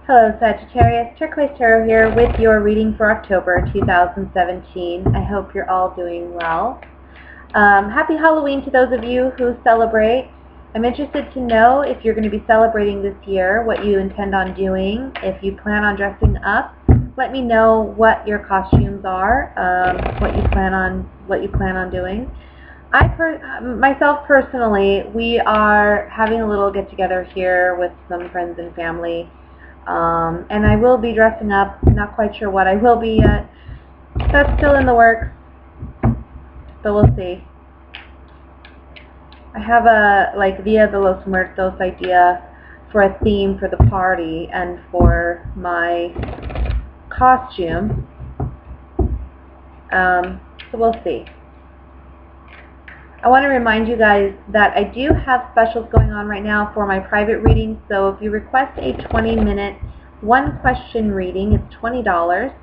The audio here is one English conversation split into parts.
Hello Sagittarius, Turquoise Tarot here with your reading for October 2017. I hope you're all doing well. Happy Halloween to those of you who celebrate. I'm interested to know if you're going to be celebrating this year, what you intend on doing. If you plan on dressing up, let me know what your costumes are, what you plan on doing. Myself personally, we are having a little get-together here with some friends and family. And I will be dressing up. Not quite sure what I will be yet. That's still in the works, but we'll see. I have a Dia de los Muertos idea for a theme for the party and for my costume. So we'll see. I want to remind you guys that I do have specials going on right now for my private readings. So if you request a 20-minute one-question reading, it's $20.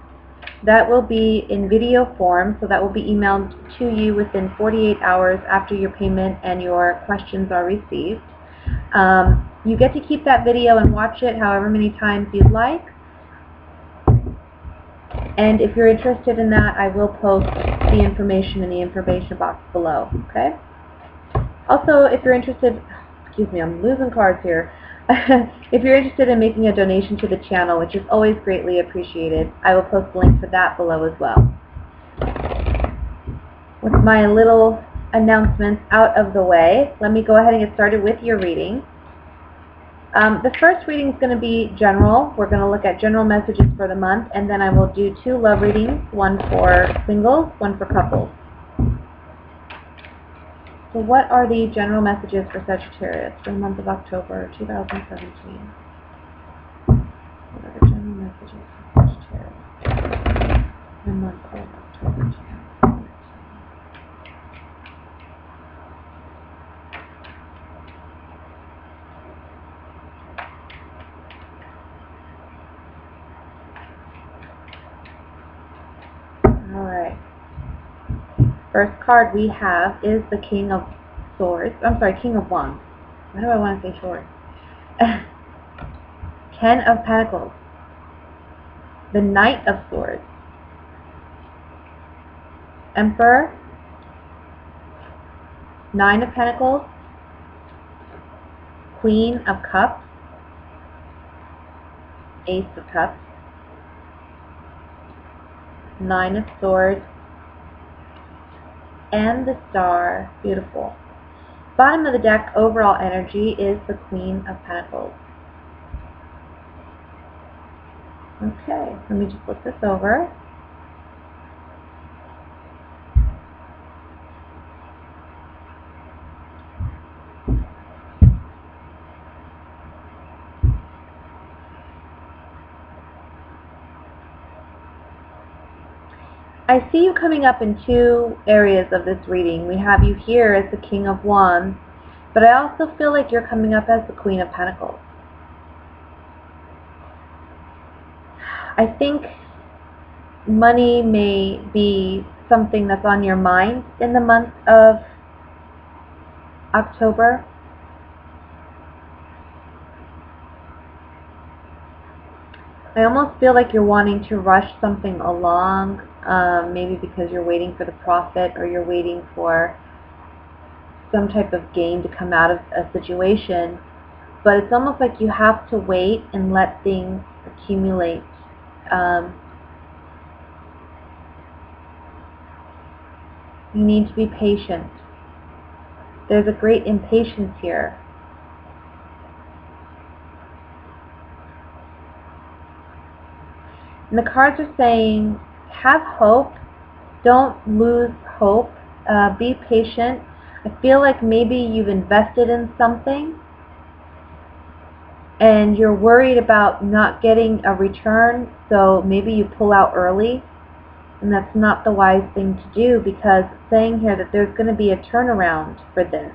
That will be in video form, so that will be emailed to you within 48 hours after your payment and your questions are received. You get to keep that video and watch it however many times you'd like. And if you're interested in that, I will post the information in the information box below, okay? Also, if you're interested, excuse me, I'm losing cards here. If you're interested in making a donation to the channel, which is always greatly appreciated, I will post the link for that below as well. With my little announcements out of the way, let me go ahead and get started with your reading. The first reading is going to be general. We're going to look at general messages for the month, and then I will do two love readings, one for singles, one for couples. So what are the general messages for Sagittarius for the month of October 2017? What are the general messages for Sagittarius for the month of October 2017? Alright. First card we have is the King of Swords. I'm sorry, King of Wands. Why do I want to say Swords? 10 of Pentacles. The Knight of Swords. Emperor. 9 of Pentacles. Queen of Cups. Ace of Cups. 9 of Swords, and the Star. Beautiful. Bottom of the deck, overall energy is the Queen of Pentacles. Okay, let me just look this over. I see you coming up in two areas of this reading. We have you here as the King of Wands, but I also feel like you're coming up as the Queen of Pentacles. I think money may be something that's on your mind in the month of October. I almost feel like you're wanting to rush something along, maybe because you're waiting for the profit or you're waiting for some type of gain to come out of a situation. But it's almost like you have to wait and let things accumulate. You need to be patient. There's a great impatience here. And the cards are saying, have hope. Don't lose hope. Be patient. I feel like maybe you've invested in something and you're worried about not getting a return, so maybe you pull out early. And that's not the wise thing to do, because it's saying here that there's going to be a turnaround for this.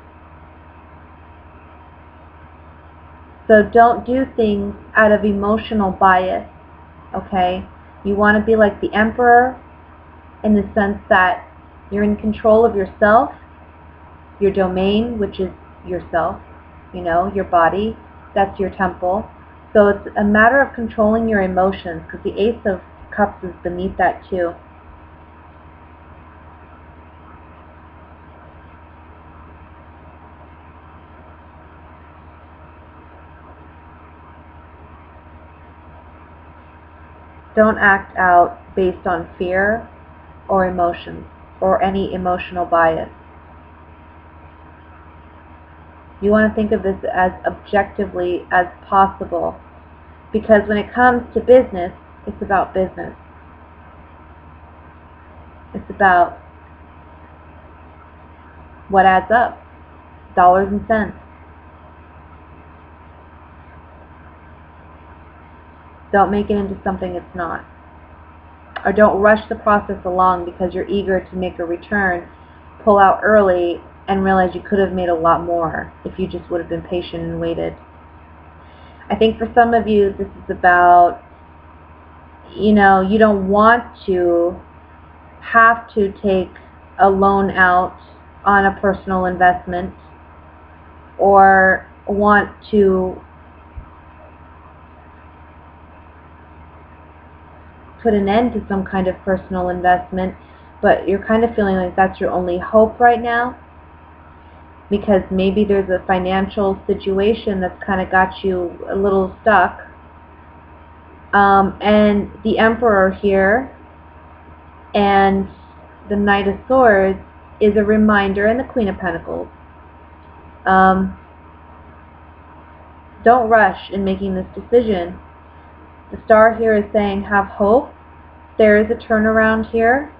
So don't do things out of emotional bias. Okay, you want to be like the Emperor in the sense that you're in control of yourself, your domain, which is yourself, you know, your body, that's your temple. So it's a matter of controlling your emotions, because the Ace of Cups is beneath that too. Don't act out based on fear or emotions or any emotional bias. You want to think of this as objectively as possible, because when it comes to business, it's about business. It's about what adds up, dollars and cents. Don't make it into something it's not. Or don't rush the process along because you're eager to make a return, pull out early, and realize you could have made a lot more if you just would have been patient and waited. I think for some of you, this is about, you don't want to have to take a loan out on a personal investment, or want to put an end to some kind of personal investment, but you're kind of feeling like that's your only hope right now, because maybe there's a financial situation that's kind of got you a little stuck. And the Emperor here and the Knight of Swords is a reminder, and the Queen of Pentacles. Don't rush in making this decision. The Star here is saying have hope. There is a turnaround here.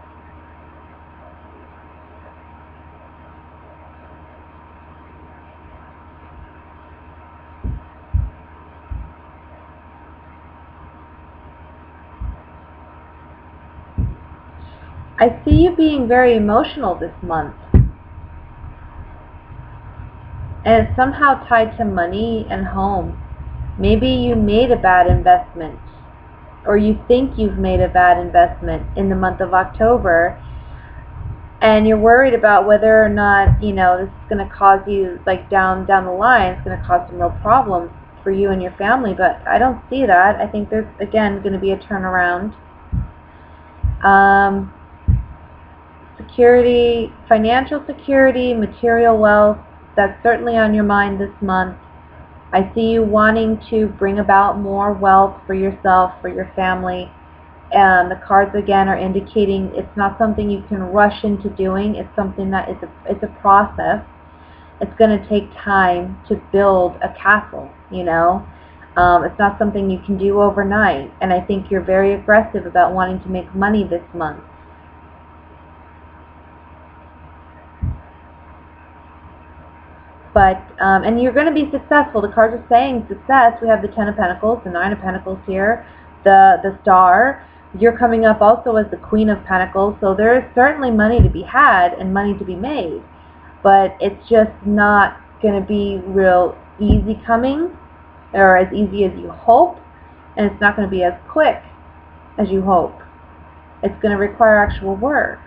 I see you being very emotional this month. And it's somehow tied to money and home. Maybe you made a bad investment, or you think you've made a bad investment in the month of October, and you're worried about whether or not, this is going to cause you, like down the line, it's going to cause some real problems for you and your family, but I don't see that. I think there's, again, going to be a turnaround. Security, financial security, material wealth, that's certainly on your mind this month. I see you wanting to bring about more wealth for yourself, for your family. And the cards again are indicating it's not something you can rush into doing. It's something that it's a process. It's going to take time to build a castle, It's not something you can do overnight. And I think you're very aggressive about wanting to make money this month. But, and you're going to be successful. The cards are saying success. We have the Ten of Pentacles, the Nine of Pentacles here, the Star. You're coming up also as the Queen of Pentacles, so there is certainly money to be had and money to be made. But it's just not going to be real easy coming, or as easy as you hope, and it's not going to be as quick as you hope. It's going to require actual work.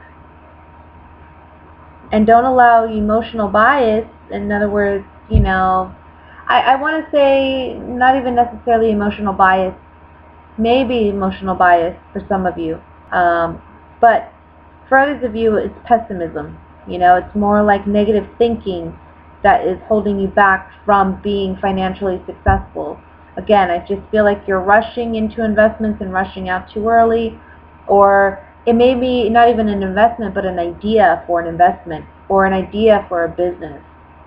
And don't allow emotional bias. In other words, I want to say not even necessarily emotional bias, maybe emotional bias for some of you. But for others of you, it's pessimism. It's more like negative thinking that is holding you back from being financially successful. Again, I just feel like you're rushing into investments and rushing out too early, or it may be not even an investment, but an idea for an investment, or an idea for a business,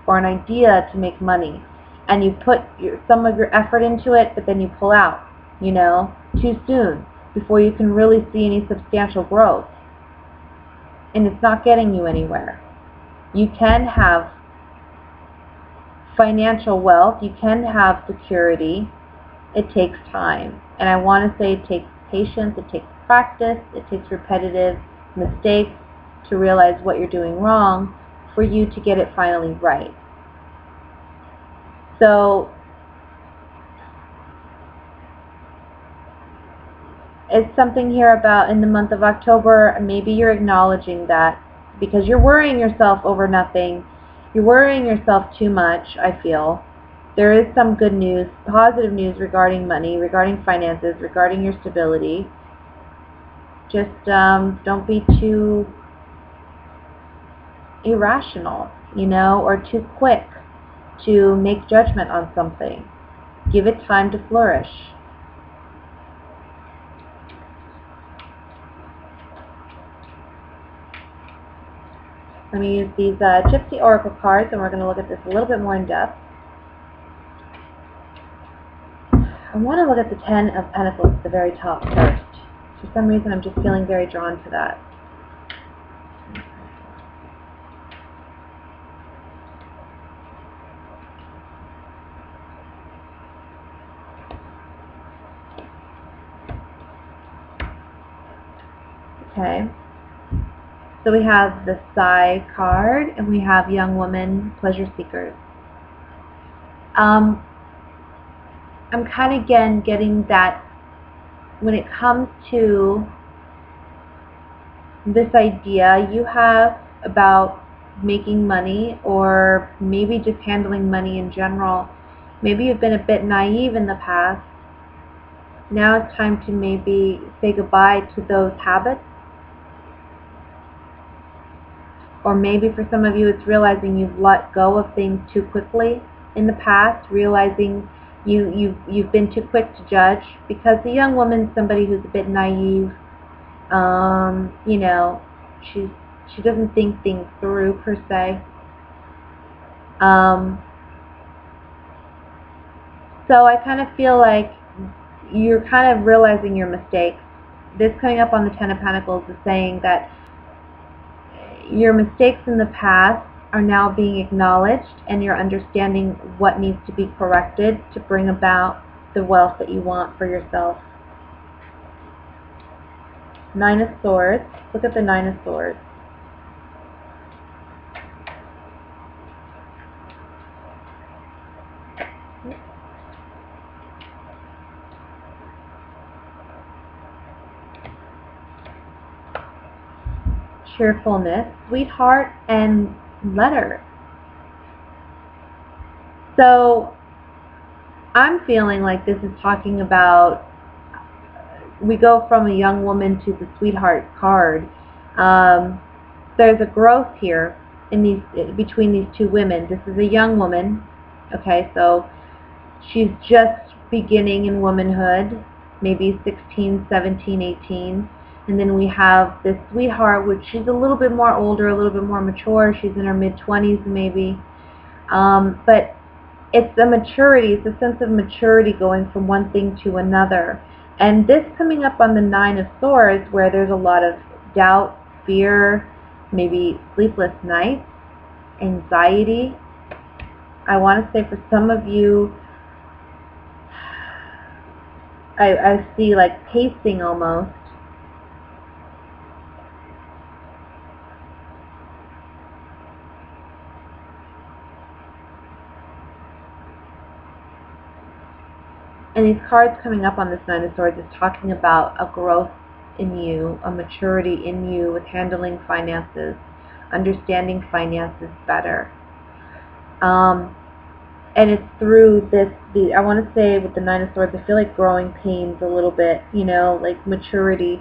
or an idea to make money. And you put some of your effort into it, but then you pull out, too soon, before you can really see any substantial growth. And it's not getting you anywhere. You can have financial wealth, you can have security. It takes time. And I want to say it takes patience, it takes practice, it takes repetitive mistakes to realize what you're doing wrong for you to get it finally right. So it's something here about in the month of October, maybe you're acknowledging that because you're worrying yourself over nothing. You're worrying yourself too much, I feel. there is some good news, positive news regarding money, regarding finances, regarding your stability. Just don't be too irrational, you know, or too quick to make judgment on something. Give it time to flourish. Let me use these Gypsy Oracle cards, and we're going to look at this a little bit more in depth. I want to look at the Ten of Pentacles at the very top first. For some reason, I'm just feeling very drawn to that. Okay. So we have the Sigh card, and we have Young Woman, Pleasure Seekers. I'm kind of, again, getting that when it comes to this idea you have about making money, or maybe just handling money in general, maybe you've been a bit naive in the past. Now it's time to maybe say goodbye to those habits. Or maybe for some of you it's realizing you've let go of things too quickly in the past, realizing you've been too quick to judge, because the young woman's somebody who's a bit naive. You know, she doesn't think things through per se. So I kind of feel like you're kind of realizing your mistakes. This coming up on the Ten of Pentacles is saying that your mistakes in the past are now being acknowledged, and you're understanding what needs to be corrected to bring about the wealth that you want for yourself. Nine of Swords. Look at the Nine of Swords. Cheerfulness, Sweetheart, and Letter. So I'm feeling like this is talking about, we go from a young woman to the Sweetheart card. There's a growth here in between these two women. This is a young woman, okay, so she's just beginning in womanhood, maybe 16, 17, 18. And then we have this Sweetheart, which she's a little bit more older, a little bit more mature. She's in her mid-20s maybe. But it's a maturity, it's a sense of maturity going from one thing to another. And this coming up on the Nine of Swords, where there's a lot of doubt, fear, maybe sleepless nights, anxiety. I want to say for some of you, I see like pacing almost. And these cards coming up on this Nine of Swords is talking about a growth in you, a maturity in you with handling finances, understanding finances better. And it's through this, I want to say with the Nine of Swords, I feel like growing pains a little bit, you know, like maturity.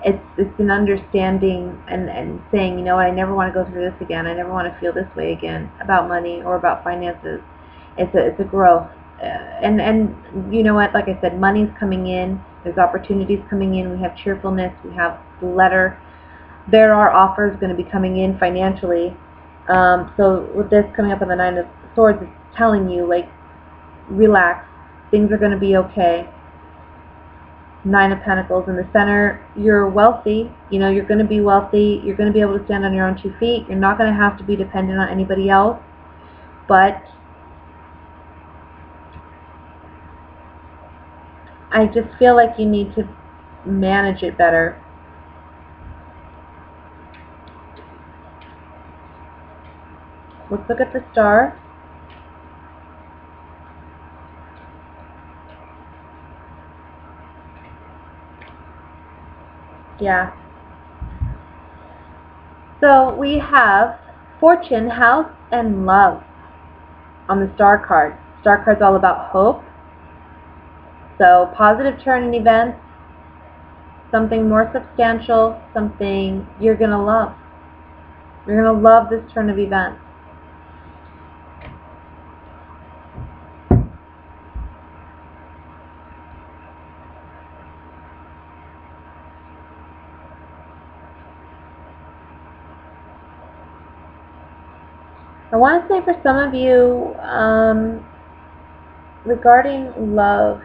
It's an understanding and saying, you know what, I never want to go through this again. I never want to feel this way again about money or about finances. It's a growth. And you know what, like I said, money's coming in, there's opportunities coming in, we have cheerfulness, we have Letter. There are offers going to be coming in financially. So with this coming up on the Nine of Swords, it's telling you, like, relax, things are going to be okay. Nine of Pentacles in the center, you're wealthy, you know, you're going to be wealthy, you're going to be able to stand on your own 2 feet, you're not going to have to be dependent on anybody else, but I just feel like you need to manage it better. Let's look at the Star. Yeah. So we have Fortune, House, and Love on the Star card. Star card's all about hope. So positive turn in events, something more substantial, something you're going to love. You're going to love this turn of events. I want to say for some of you, regarding love,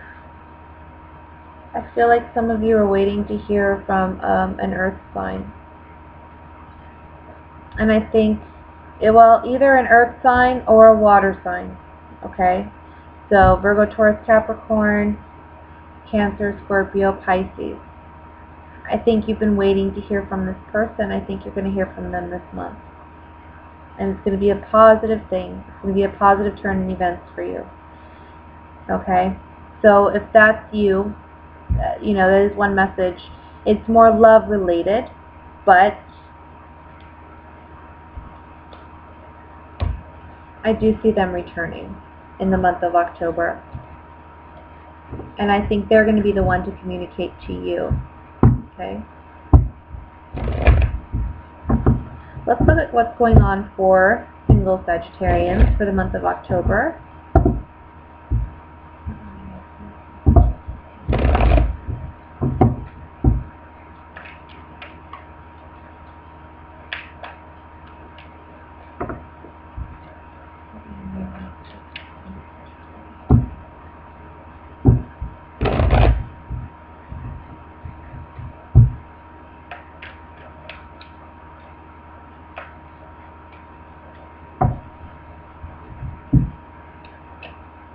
I feel like some of you are waiting to hear from an earth sign. And I think, well, either an earth sign or a water sign, okay? So Virgo, Taurus, Capricorn, Cancer, Scorpio, Pisces. I think you've been waiting to hear from this person. I think you're going to hear from them this month. And it's going to be a positive thing. It's going to be a positive turn in events for you. Okay? So if that's you, you know, that is one message. It's more love related, but I do see them returning in the month of October. And I think they're going to be the one to communicate to you. Okay? Let's look at what's going on for single Sagittarians for the month of October.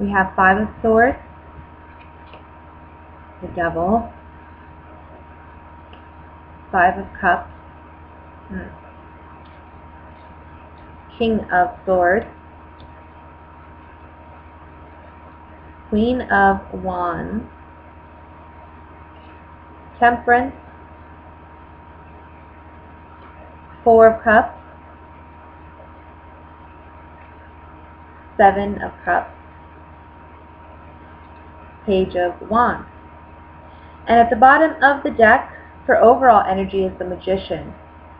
We have Five of Swords, the Devil, Five of Cups, King of Swords, Queen of Wands, Temperance, Four of Cups, Seven of Cups, Page of Wands. And at the bottom of the deck for overall energy is the Magician.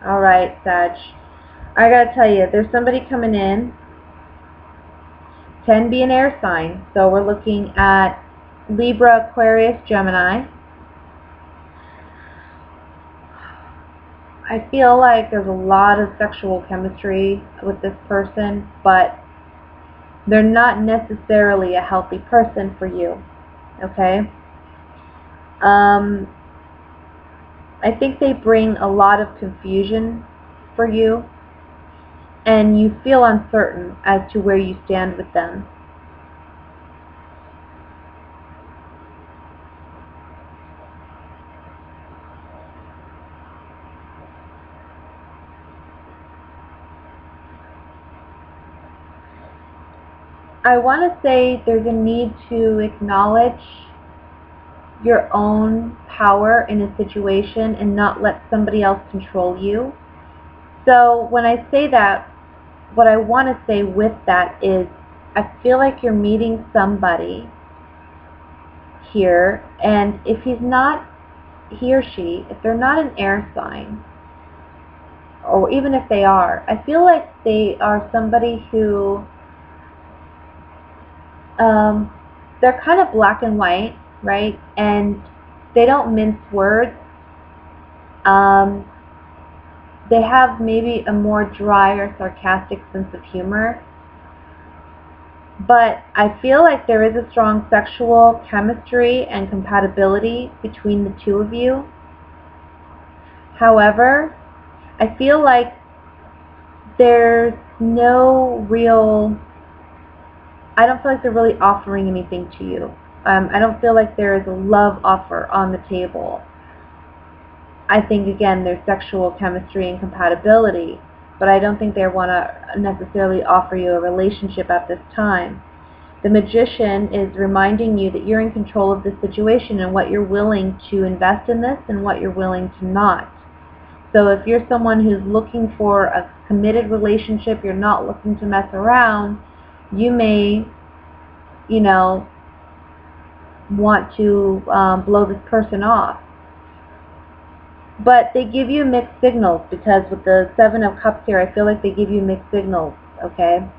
Alright, Sag. I gotta tell you, there's somebody coming in. Can be an air sign. So we're looking at Libra, Aquarius, Gemini. I feel like there's a lot of sexual chemistry with this person, but they're not necessarily a healthy person for you. Okay? I think they bring a lot of confusion for you, and you feel uncertain as to where you stand with them. I want to say there's a need to acknowledge your own power in a situation and not let somebody else control you. So when I say that, what I want to say with that is I feel like you're meeting somebody here, and if he's not, he or she, if they're not an air sign, or even if they are, I feel like they are somebody who they're kind of black and white, right? And they don't mince words. They have maybe a more dry or sarcastic sense of humor. But I feel like there is a strong sexual chemistry and compatibility between the two of you. However, I feel like there's no real... I don't feel like they're really offering anything to you. I don't feel like there is a love offer on the table. I think, again, there's sexual chemistry and compatibility, but I don't think they want to necessarily offer you a relationship at this time. The Magician is reminding you that you're in control of this situation and what you're willing to invest in this and what you're willing to not. So if you're someone who's looking for a committed relationship, you're not looking to mess around, you may you know, want to blow this person off. But they give you mixed signals, because with the Seven of Cups here, I feel like they give you mixed signals, okay?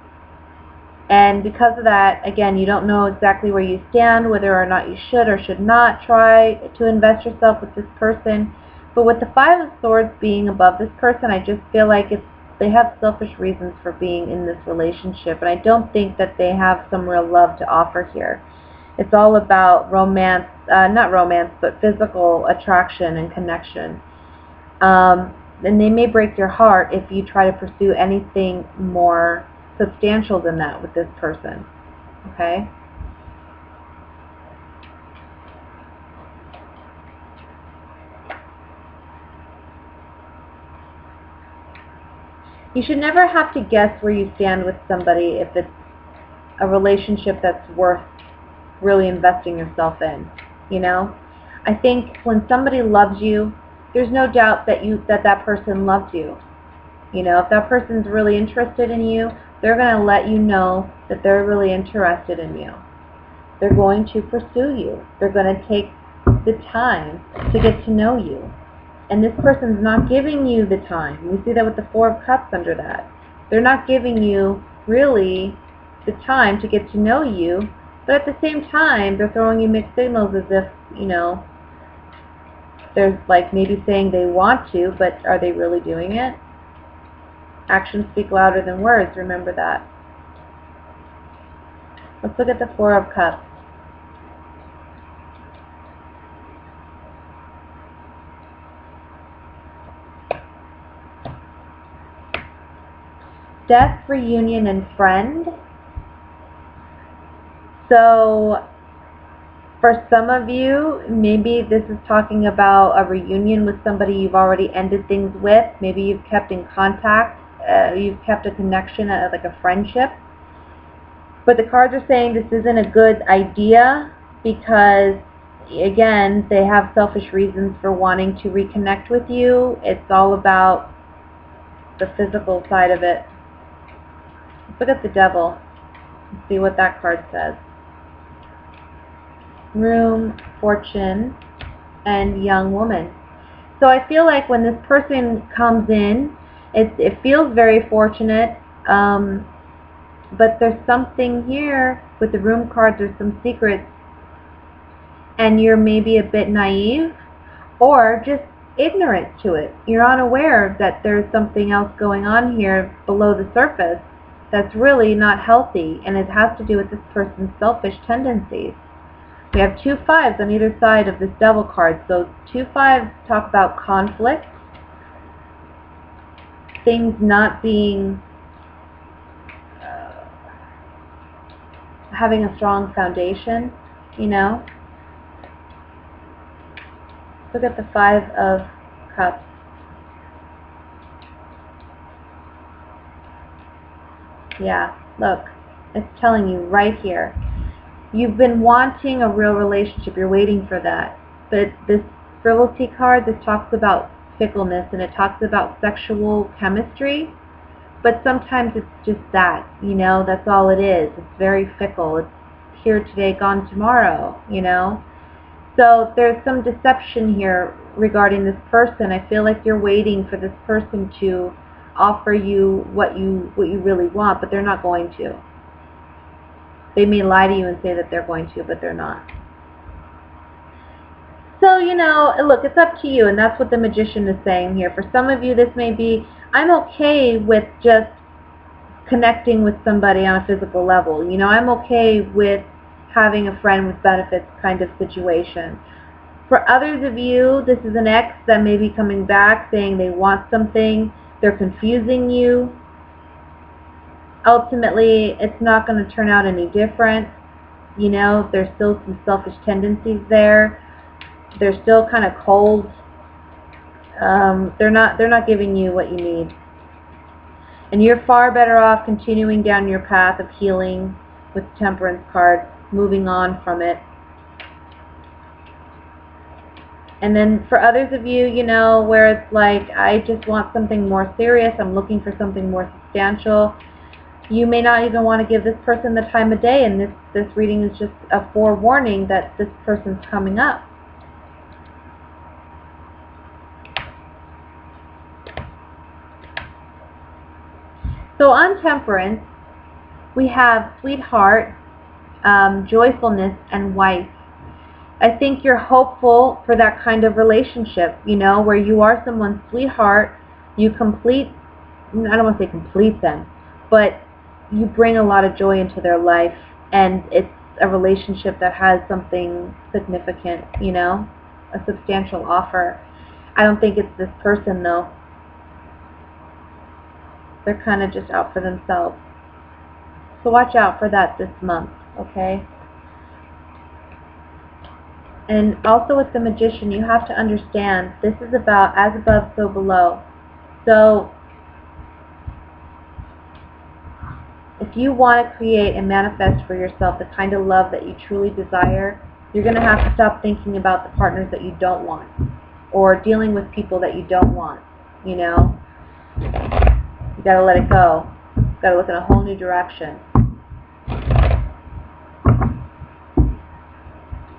And because of that, again, you don't know exactly where you stand, whether or not you should or should not try to invest yourself with this person. But with the Five of Swords being above this person, I just feel like they have selfish reasons for being in this relationship. And I don't think that they have some real love to offer here. It's all about romance, not romance, but physical attraction and connection. And they may break your heart if you try to pursue anything more substantial than that with this person. Okay? You should never have to guess where you stand with somebody if it's a relationship that's worth really investing yourself in, you know? I think when somebody loves you, there's no doubt that that person loves you. You know, if that person's really interested in you, they're going to let you know that they're really interested in you. They're going to pursue you. They're going to take the time to get to know you. And this person's not giving you the time. We see that with the Four of Cups under that. They're not giving you really the time to get to know you, but at the same time, they're throwing you mixed signals as if, you know, they're like maybe saying they want to, but are they really doing it? Actions speak louder than words, remember that. Let's look at the Four of Cups. Death, reunion, and friend. So for some of you, maybe this is talking about a reunion with somebody you've already ended things with. Maybe you've kept in contact. You've kept a connection, like a friendship. But the cards are saying this isn't a good idea because, again, they have selfish reasons for wanting to reconnect with you. It's all about the physical side of it. Let's look at the Devil and see what that card says. Room, fortune, and young woman. So I feel like when this person comes in, it feels very fortunate, but there's something here with the Room cards. There's some secrets, and you're maybe a bit naive or just ignorant to it. You're unaware that there's something else going on here below the surface that's really not healthy, and it has to do with this person's selfish tendencies. We have 2 5s on either side of this Devil card. So 2 5s talk about conflict, things not being, having a strong foundation, you know. Look at the 5 of Cups. Yeah, look, it's telling you right here. You've been wanting a real relationship. You're waiting for that. But this frivolity card, this talks about fickleness, and it talks about sexual chemistry. But sometimes it's just that, you know, that's all it is. It's very fickle. It's here today, gone tomorrow, you know. So there's some deception here regarding this person. I feel like you're waiting for this person to offer you what you really want, but they're not going to. They may lie to you and say that they're going to, but they're not. So, you know, look, it's up to you, and that's what the Magician is saying here. For some of you, this may be, I'm okay with just connecting with somebody on a physical level. You know, I'm okay with having a friend with benefits kind of situation. For others of you, this is an ex that may be coming back saying they want something. They're confusing you. Ultimately, it's not going to turn out any different. You know, there's still some selfish tendencies there. They're still kind of cold. They're not giving you what you need. And you're far better off continuing down your path of healing with the Temperance card, moving on from it. And then for others of you, you know, where it's like, I just want something more serious. I'm looking for something more substantial. You may not even want to give this person the time of day, and this reading is just a forewarning that this person's coming up. So on Temperance, we have sweetheart, joyfulness, and wife. I think you're hopeful for that kind of relationship, you know, where you are someone's sweetheart, you complete, I don't want to say complete them, but you bring a lot of joy into their life, and it's a relationship that has something significant, you know, a substantial offer. I don't think it's this person, though. They're kind of just out for themselves. So watch out for that this month, okay? And also with the Magician, you have to understand this is about as above, so below. So if you want to create and manifest for yourself the kind of love that you truly desire, you're going to have to stop thinking about the partners that you don't want, or dealing with people that you don't want, you know? You got to let it go. You got to look in a whole new direction.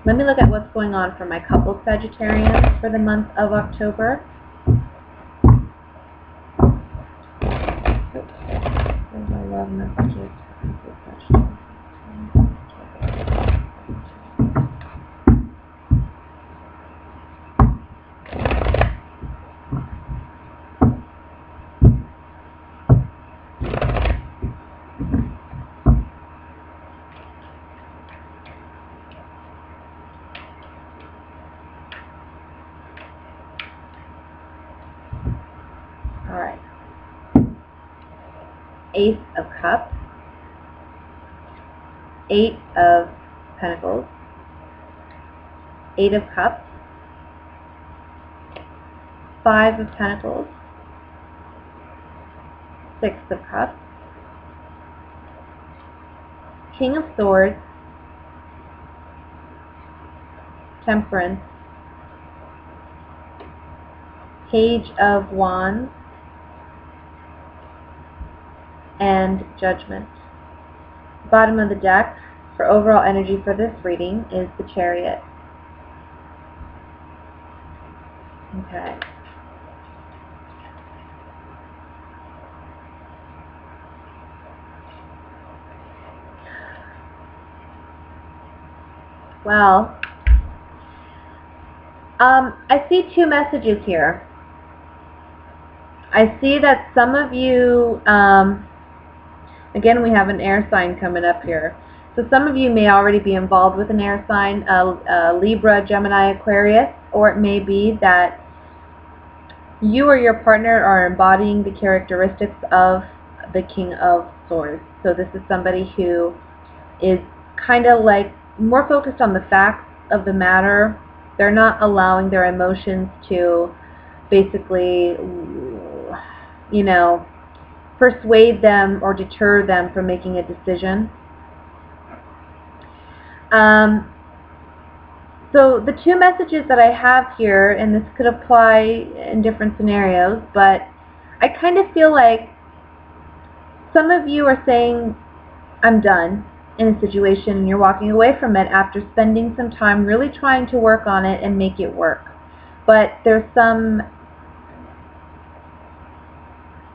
Let me look at what's going on for my couple Sagittarians for the month of October. Oops. There's my love messages. Alright. Ace of Cups, 8 of Pentacles, 8 of Cups, 5 of Pentacles, 6 of Cups, King of Swords, Temperance, Page of Wands, and Judgment. Bottom of the deck for overall energy for this reading is the Chariot. Okay. Well, I see two messages here. I see that some of you, again, we have an air sign coming up here. So some of you may already be involved with an air sign, Libra, Gemini, Aquarius, or it may be that you or your partner are embodying the characteristics of the King of Swords. So this is somebody who is kind of like more focused on the facts of the matter. They're not allowing their emotions to basically, you know, persuade them or deter them from making a decision. So the two messages that I have here, and this could apply in different scenarios, but I kind of feel like some of you are saying, I'm done in a situation, and you're walking away from it after spending some time really trying to work on it and make it work. But there's some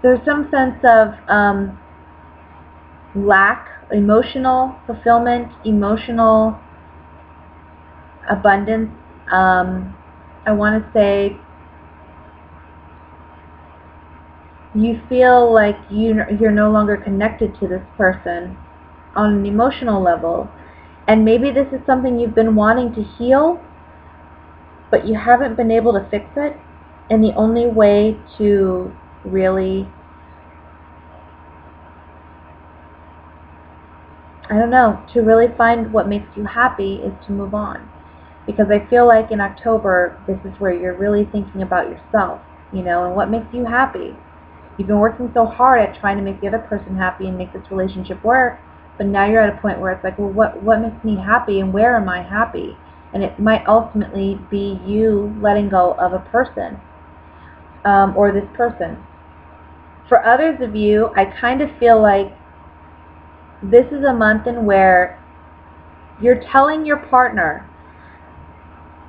sense of lack, emotional fulfillment, emotional abundance. I want to say you feel like you're no longer connected to this person on an emotional level, and maybe this is something you've been wanting to heal, but you haven't been able to fix it, and the only way to really, I don't know, to really find what makes you happy is to move on. Because I feel like in October, this is where you're really thinking about yourself, you know, and what makes you happy. You've been working so hard at trying to make the other person happy and make this relationship work, but now you're at a point where it's like, well, what makes me happy and where am I happy? And it might ultimately be you letting go of a person, or this person. For others of you, I kind of feel like this is a month in where you're telling your partner,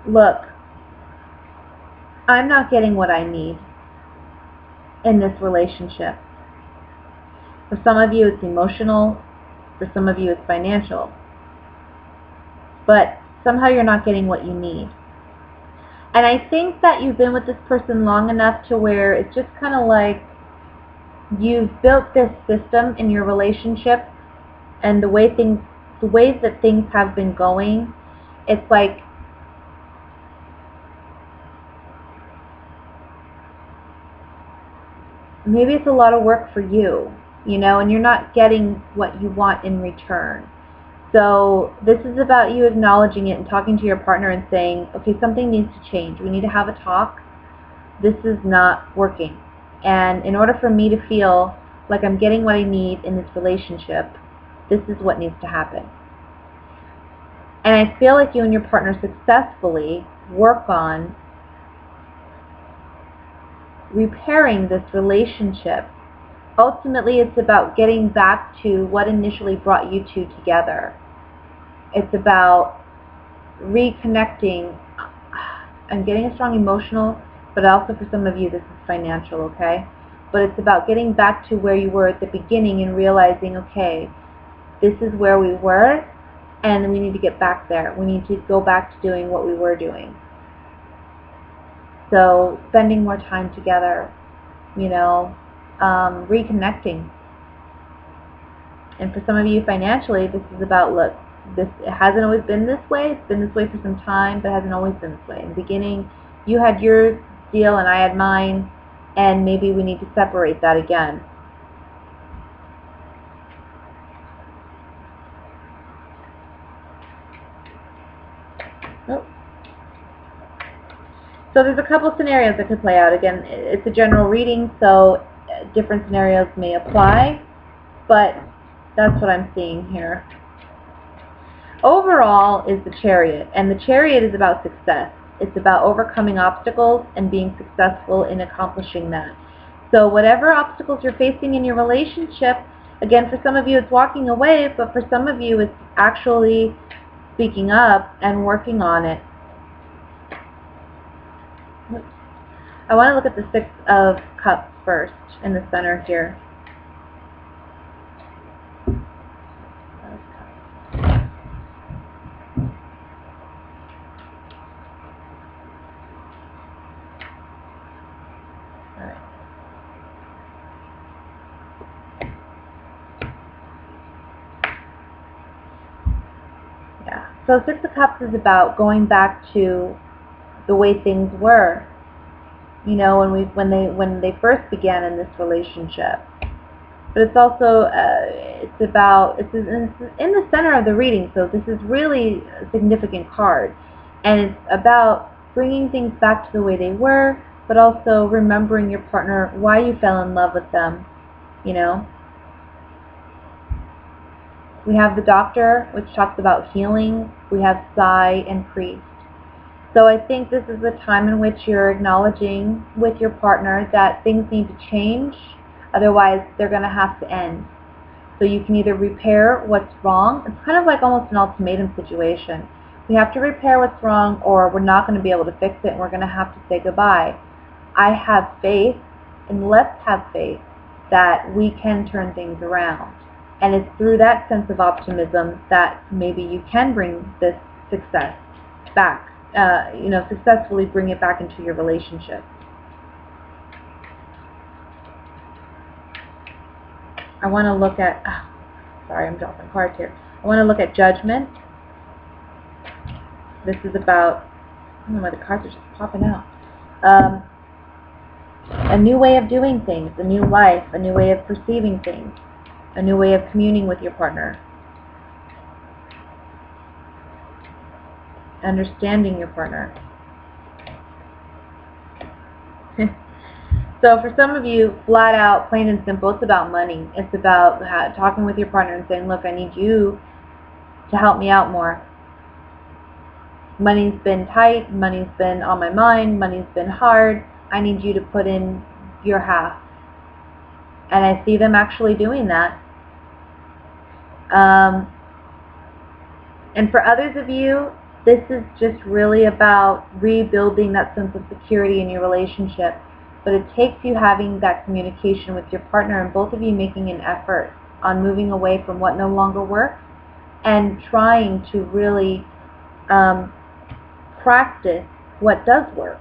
look, I'm not getting what I need in this relationship. For some of you, it's emotional. For some of you, it's financial. But somehow you're not getting what you need. And I think that you've been with this person long enough to where it's just kind of like you've built this system in your relationship, and the ways that things have been going, it's like maybe it's a lot of work for you, and you're not getting what you want in return. So this is about you acknowledging it and talking to your partner and saying, okay, something needs to change. We need to have a talk. This is not working. And in order for me to feel like I'm getting what I need in this relationship, this is what needs to happen. And I feel like you and your partner successfully work on repairing this relationship. Ultimately, it's about getting back to what initially brought you two together. It's about reconnecting. I'm getting a strong emotional, but also for some of you, this is financial, okay? But it's about getting back to where you were at the beginning and realizing, okay, this is where we were, and we need to get back there. We need to go back to doing what we were doing. So spending more time together, reconnecting. And for some of you financially, this is about, look, it hasn't always been this way. It's been this way for some time, but it hasn't always been this way. In the beginning, you had your deal and I had mine, and maybe we need to separate that again. Oh. So there's a couple scenarios that could play out. Again, it's a general reading, so different scenarios may apply, but that's what I'm seeing here. Overall is the Chariot, and the Chariot is about success. It's about overcoming obstacles and being successful in accomplishing that. So whatever obstacles you're facing in your relationship, again, for some of you it's walking away, but for some of you it's actually speaking up and working on it. I want to look at the Six of Cups first in the center here. So Six of Cups is about going back to the way things were, when they first began in this relationship. But it's also it's in the center of the reading, so this is really a significant card, and it's about bringing things back to the way they were, but also remembering your partner, why you fell in love with them, We have the Doctor, which talks about healing. We have Sai and Priest. So I think this is the time in which you're acknowledging with your partner that things need to change, otherwise they're going to have to end. So you can either repair what's wrong. It's kind of like almost an ultimatum situation. We have to repair what's wrong, or we're not going to be able to fix it, and we're going to have to say goodbye. I have faith, and let's have faith that we can turn things around. And it's through that sense of optimism that maybe you can bring this success back, successfully bring it back into your relationship. I want to look at, sorry, I'm dropping cards here. I want to look at Judgment. This is about, I don't know why the cards are just popping out. A new way of doing things, a new life, a new way of perceiving things, a new way of communing with your partner, understanding your partner. So for some of you, flat out, plain and simple, it's about money. It's about talking with your partner and saying, look, I need you to help me out more. Money's been tight, money's been on my mind, money's been hard. I need you to put in your half. And I see them actually doing that. And for others of you, this is just really about rebuilding that sense of security in your relationship. But it takes you having that communication with your partner and both of you making an effort on moving away from what no longer works and trying to really practice what does work.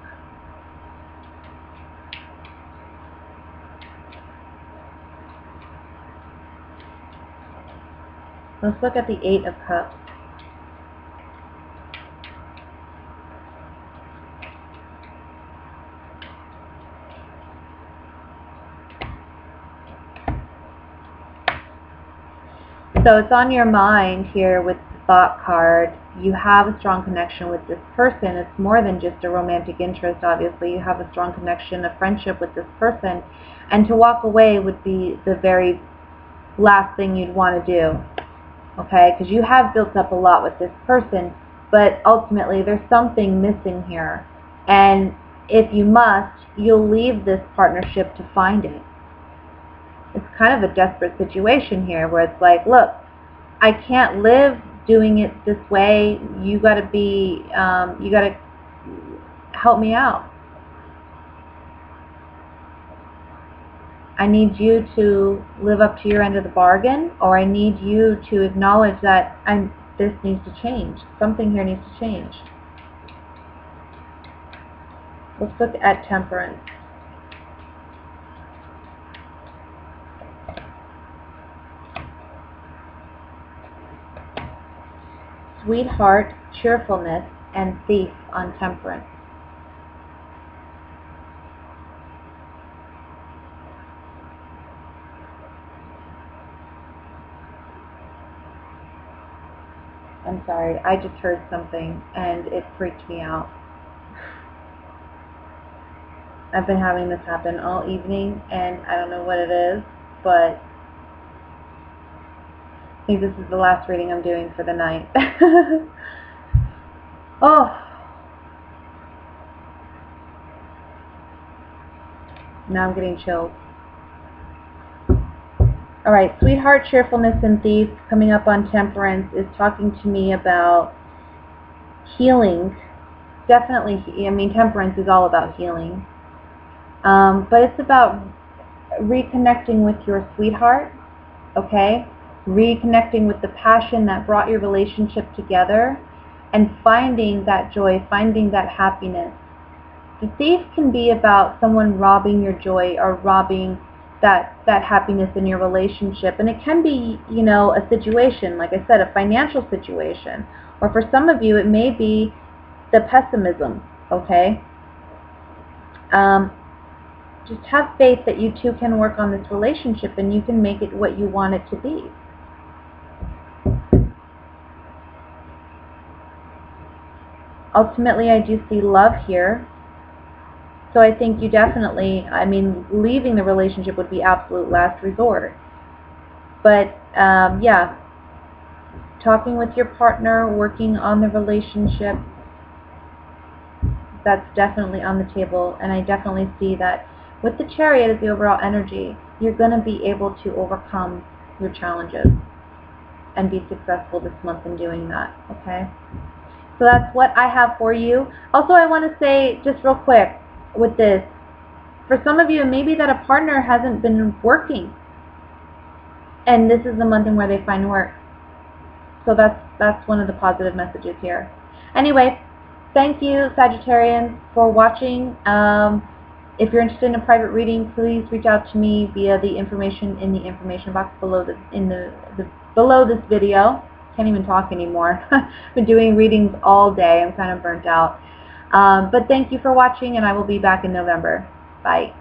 Let's look at the Eight of Cups. So it's on your mind here with the Thought card. You have a strong connection with this person. It's more than just a romantic interest, obviously. You have a strong connection, a friendship with this person. And to walk away would be the very last thing you'd want to do. Okay? Because you have built up a lot with this person, but ultimately there's something missing here. And if you must, you'll leave this partnership to find it. It's kind of a desperate situation here where it's like, look, I can't live doing it this way. You got to help me out. I need you to live up to your end of the bargain, or I need you to acknowledge that this needs to change. Something here needs to change. Let's look at Temperance. Sweetheart, cheerfulness, and thief on Temperance. I'm sorry, I just heard something and it freaked me out. I've been having this happen all evening and I don't know what it is, but I think this is the last reading I'm doing for the night. Oh. Now I'm getting chills. Alright, Sweetheart, Cheerfulness, and Thief coming up on Temperance is talking to me about healing. Definitely, I mean, Temperance is all about healing. But it's about reconnecting with your sweetheart, okay? Reconnecting with the passion that brought your relationship together and finding that joy, finding that happiness. The thief can be about someone robbing your joy or robbing that happiness in your relationship. And it can be, you know, a situation, like I said, a financial situation. Or for some of you, it may be the pessimism, okay? Just have faith that you two can work on this relationship and you can make it what you want it to be. Ultimately, I do see love here. So I think you definitely, I mean, leaving the relationship would be absolute last resort. But, yeah, talking with your partner, working on the relationship, that's definitely on the table. And I definitely see that with the Chariot as the overall energy, you're going to be able to overcome your challenges and be successful this month in doing that, okay? So that's what I have for you. Also, I want to say, just real quick, with this, for some of you, it may be that a partner hasn't been working, and this is the month in where they find work. So that's one of the positive messages here. Anyway, thank you, Sagittarians, for watching. If you're interested in a private reading, please reach out to me via the information in the information box below below this video. Can't even talk anymore. I've been doing readings all day. I'm kind of burnt out. But thank you for watching, and I will be back in November. Bye.